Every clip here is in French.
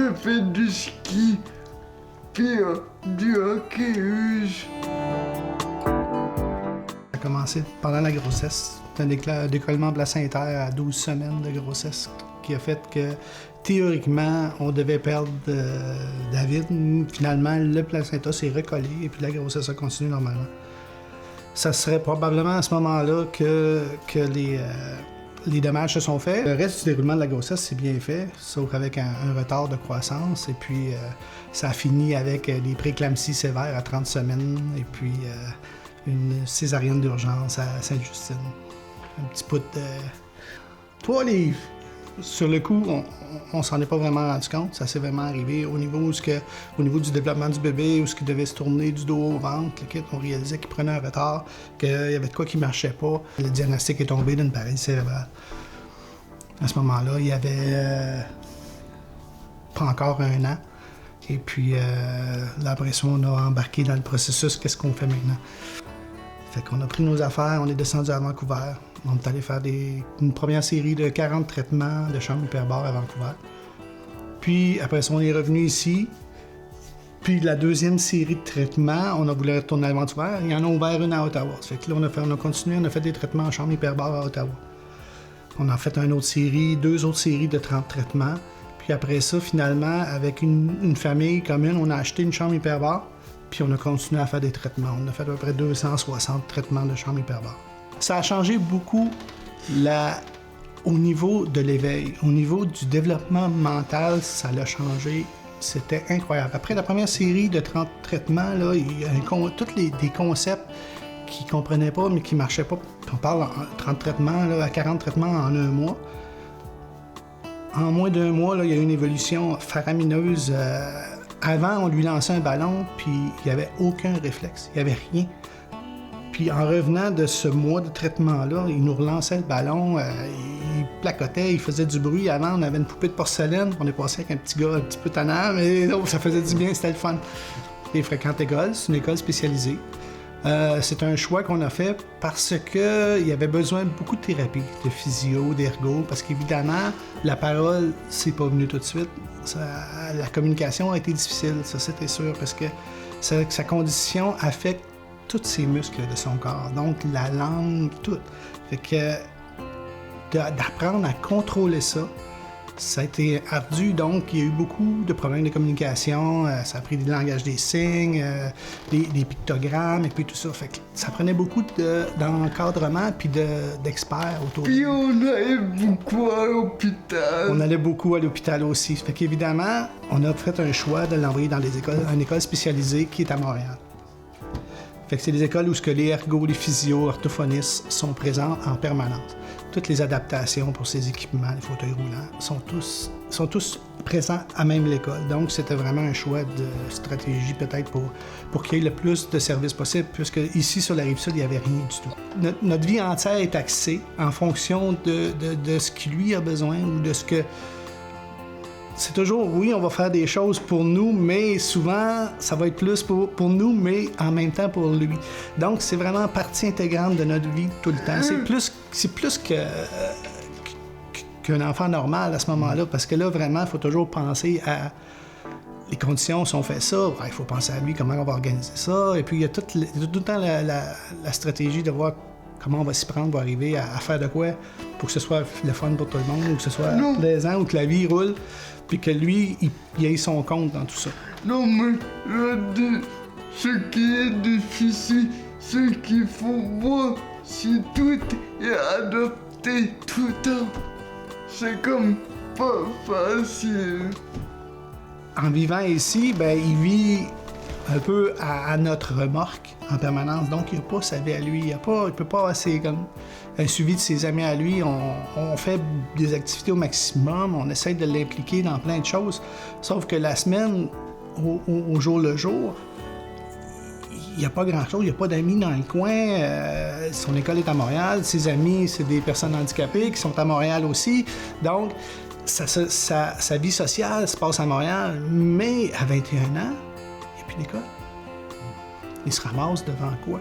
j'ai fait du ski, puis du hockey luge. Ça a commencé pendant la grossesse. C'est un décollement placentaire à 12 semaines de grossesse qui a fait que, théoriquement, on devait perdre David. Finalement, le placenta s'est recollé et puis la grossesse a continué normalement. Ça serait probablement à ce moment-là que les dommages se sont faits. Le reste du déroulement de la grossesse, c'est bien fait, sauf avec un retard de croissance. Et puis, ça a fini avec des prééclampsies sévères à 30 semaines et puis une césarienne d'urgence à Sainte-Justine. Un petit bout de 3 livres. Sur le coup, on s'en est pas vraiment rendu compte. Ça s'est vraiment arrivé au niveau du développement du bébé, où il devait se tourner du dos au ventre. On réalisait qu'il prenait un retard, qu'il y avait de quoi qui marchait pas. Le diagnostic est tombé d'une paralysie cérébrale. À ce moment-là, il y avait pas encore 1 an. Et puis, là, après ça, on a embarqué dans le processus. Qu'est-ce qu'on fait maintenant? Fait qu'on a pris nos affaires, on est descendu à Vancouver. On est allé faire une première série de 40 traitements de chambre hyperbare à Vancouver. Puis après ça, on est revenu ici. Puis la deuxième série de traitements, on a voulu retourner à Vancouver. Il y en a ouvert une à Ottawa. Ça fait que là, on a continué, on a fait des traitements en chambre hyperbare à Ottawa. On a fait deux autres séries de 30 traitements. Puis après ça, finalement, avec une famille commune, on a acheté une chambre hyperbare. Puis on a continué à faire des traitements. On a fait à peu près 260 traitements de chambre hyperbare. Ça a changé beaucoup au niveau de l'éveil. Au niveau du développement mental, ça l'a changé. C'était incroyable. Après la première série de 30 traitements, là, il y a tous des concepts qu'ils ne comprenaient pas, mais qui ne marchaient pas. On parle de 30 traitements, là, à 40 traitements en 1 mois. En moins d'1 mois, là, il y a eu une évolution faramineuse. Avant, on lui lançait un ballon, puis il n'y avait aucun réflexe. Il n'y avait rien. Puis en revenant de ce mois de traitement-là, il nous relançait le ballon, il placotait, il faisait du bruit. Avant, on avait une poupée de porcelaine, on est passé avec un petit gars un petit peu tannant, mais non, ça faisait du bien, c'était le fun. Les Fréquentes Écoles, c'est une école spécialisée. C'est un choix qu'on a fait parce qu'il y avait besoin de beaucoup de thérapie, de physio, d'ergo, parce qu'évidemment, la parole, c'est pas venu tout de suite. La communication a été difficile, ça c'était sûr, parce que sa condition affecte tous ses muscles de son corps, donc la langue, tout. Fait que d'apprendre à contrôler ça, ça a été ardu, donc il y a eu beaucoup de problèmes de communication, ça a pris du langage des signes, des pictogrammes et puis tout ça. Fait que ça prenait beaucoup d'encadrement puis d'experts autour. Puis on allait beaucoup à l'hôpital. On allait beaucoup à l'hôpital aussi. Fait qu'évidemment, on a fait un choix de l'envoyer dans une école spécialisée qui est à Montréal. Fait que c'est des écoles où les ergos, les physios, orthophonistes sont présents en permanence. Toutes les adaptations pour ces équipements, les fauteuils roulants, sont tous présents à même l'école. Donc, c'était vraiment un choix de stratégie peut-être pour qu'il y ait le plus de services possible, puisque ici, sur la Rive-Sud, il n'y avait rien du tout. Notre vie entière est axée en fonction de ce qu'il lui a besoin ou de ce que... C'est toujours, oui, on va faire des choses pour nous, mais souvent, ça va être plus pour nous, mais en même temps pour lui. Donc, c'est vraiment partie intégrante de notre vie tout le temps. C'est plus qu'un enfant normal à ce moment-là, parce que là, vraiment, il faut toujours penser à... Les conditions, si on fait ça, il faut penser à lui, comment on va organiser ça. Et puis, il y a tout le temps la stratégie de voir comment on va s'y prendre pour arriver à faire de quoi pour que ce soit le fun pour tout le monde, ou que ce soit plaisant, ou que la vie roule, puis que lui, il ait son compte dans tout ça. Non, mais ce qui est difficile, c'est qu'il faut voir si tout est adopté tout le temps. C'est comme pas facile. En vivant ici, il vit un peu à notre remorque en permanence. Donc, il n'a pas sa vie à lui. Il ne peut pas avoir comme un suivi de ses amis à lui. On fait des activités au maximum. On essaie de l'impliquer dans plein de choses. Sauf que la semaine, au jour le jour, il n'y a pas grand-chose. Il n'y a pas d'amis dans le coin. Son école est à Montréal. Ses amis, c'est des personnes handicapées qui sont à Montréal aussi. Donc, sa vie sociale se passe à Montréal. Mais à 21 ans, puis l'école. Il se ramasse devant quoi?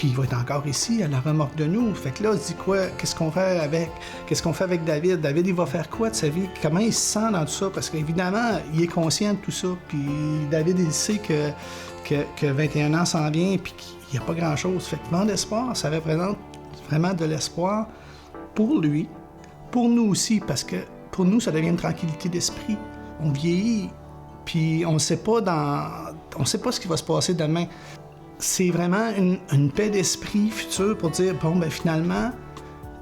Puis il va être encore ici, à la remorque de nous. Fait que là, on se dit quoi? Qu'est-ce qu'on fait avec? Qu'est-ce qu'on fait avec David? David, il va faire quoi de sa vie? Comment il se sent dans tout ça? Parce qu'évidemment, il est conscient de tout ça. Puis David, il sait que 21 ans s'en vient, puis qu'il n'y a pas grand-chose. Fait que Vent d'espoir, ça représente vraiment de l'espoir pour lui, pour nous aussi, parce que pour nous, ça devient une tranquillité d'esprit. On vieillit, puis on ne sait pas ce qui va se passer demain. C'est vraiment une paix d'esprit future pour dire, bon, ben finalement,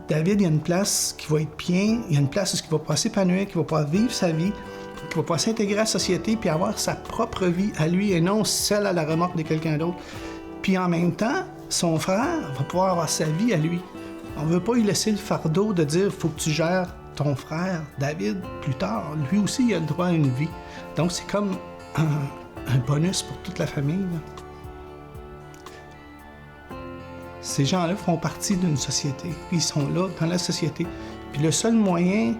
David, il y a une place qui va être bien, il y a une place où il va pouvoir s'épanouir, qui va pouvoir vivre sa vie, qui va pouvoir s'intégrer à la société, puis avoir sa propre vie à lui et non celle à la remorque de quelqu'un d'autre. Puis en même temps, son frère va pouvoir avoir sa vie à lui. On ne veut pas lui laisser le fardeau de dire, faut que tu gères ton frère, David, plus tard. Lui aussi, il a le droit à une vie. Donc c'est comme un bonus pour toute la famille, là. Ces gens-là font partie d'une société. Ils sont là dans la société. Puis le seul moyen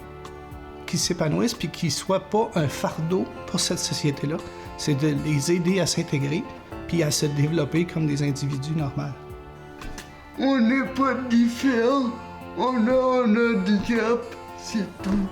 qu'ils s'épanouissent puis qu'ils ne soient pas un fardeau pour cette société-là, c'est de les aider à s'intégrer puis à se développer comme des individus normaux. On n'est pas différents. On a un handicap, c'est tout.